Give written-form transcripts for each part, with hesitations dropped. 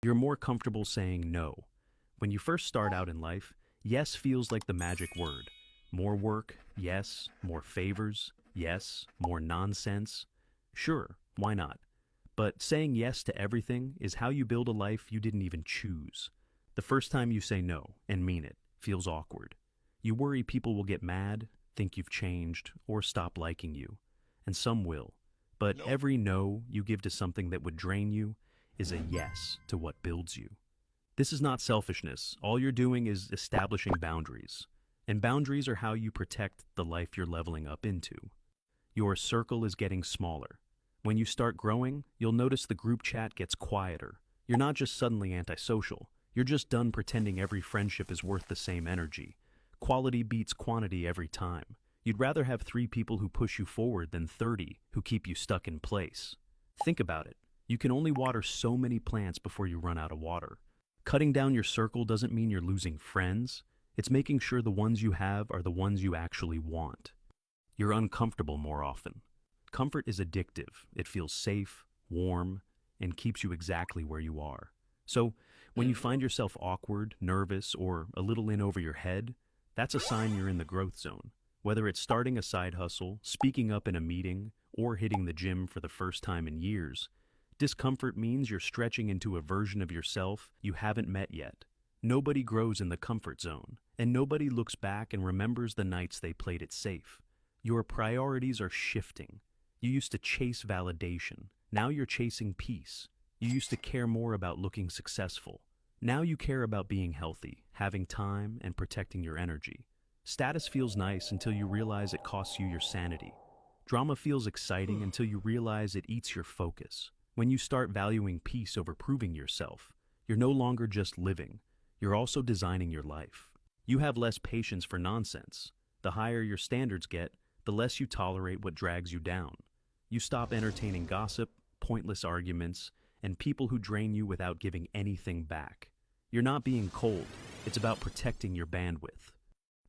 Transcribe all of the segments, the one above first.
You're more comfortable saying no. When you first start out in life, yes feels like the magic word. More work, yes. More favors, yes. More nonsense. Sure, why not? But saying yes to everything is how you build a life you didn't even choose. The first time you say no and mean it feels awkward. You worry people will get mad, think you've changed, or stop liking you. And some will. But every no you give to something that would drain you is a yes to what builds you. This is not selfishness. All you're doing is establishing boundaries. And boundaries are how you protect the life you're leveling up into. Your circle is getting smaller. When you start growing, you'll notice the group chat gets quieter. You're not just suddenly antisocial. You're just done pretending every friendship is worth the same energy. Quality beats quantity every time. You'd rather have 3 people who push you forward than 30 who keep you stuck in place. Think about it. You can only water so many plants before you run out of water. Cutting down your circle doesn't mean you're losing friends. It's making sure the ones you have are the ones you actually want. You're uncomfortable more often. Comfort is addictive. It feels safe, warm, and keeps you exactly where you are. So, when you find yourself awkward, nervous, or a little in over your head, that's a sign you're in the growth zone. Whether it's starting a side hustle, speaking up in a meeting, or hitting the gym for the first time in years, discomfort means you're stretching into a version of yourself you haven't met yet. Nobody grows in the comfort zone, and nobody looks back and remembers the nights they played it safe. Your priorities are shifting. You used to chase validation. Now you're chasing peace. You used to care more about looking successful. Now you care about being healthy, having time, and protecting your energy. Status feels nice until you realize it costs you your sanity. Drama feels exciting until you realize it eats your focus. When you start valuing peace over proving yourself, you're no longer just living. You're also designing your life. You have less patience for nonsense. The higher your standards get, the less you tolerate what drags you down. You stop entertaining gossip, pointless arguments, and people who drain you without giving anything back. You're not being cold. It's about protecting your bandwidth.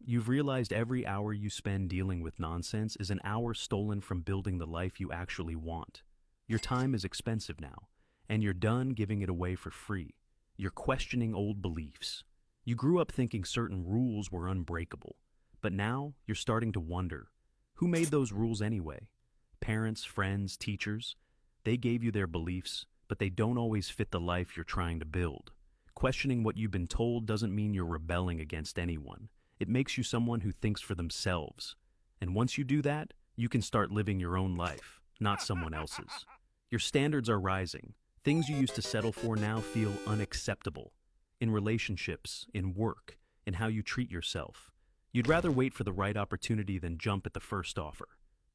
You've realized every hour you spend dealing with nonsense is an hour stolen from building the life you actually want. Your time is expensive now, and you're done giving it away for free. You're questioning old beliefs. You grew up thinking certain rules were unbreakable, but now you're starting to wonder, who made those rules anyway? Parents, friends, teachers? They gave you their beliefs, but they don't always fit the life you're trying to build. Questioning what you've been told doesn't mean you're rebelling against anyone. It makes you someone who thinks for themselves. And once you do that, you can start living your own life, not someone else's. Your standards are rising. Things you used to settle for now feel unacceptable. In relationships, in work, in how you treat yourself. You'd rather wait for the right opportunity than jump at the first offer.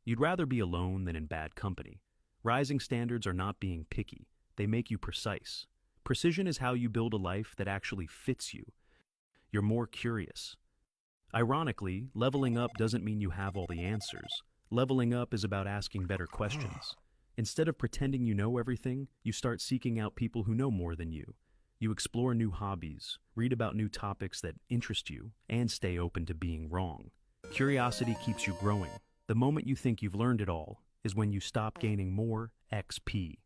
You'd rather be alone than in bad company. Rising standards are not being picky. They make you precise. Precision is how you build a life that actually fits you. You're more curious. Ironically, leveling up doesn't mean you have all the answers. Leveling up is about asking better questions. Instead of pretending you know everything, you start seeking out people who know more than you. You explore new hobbies, read about new topics that interest you, and stay open to being wrong. Curiosity keeps you growing. The moment you think you've learned it all is when you stop gaining more XP.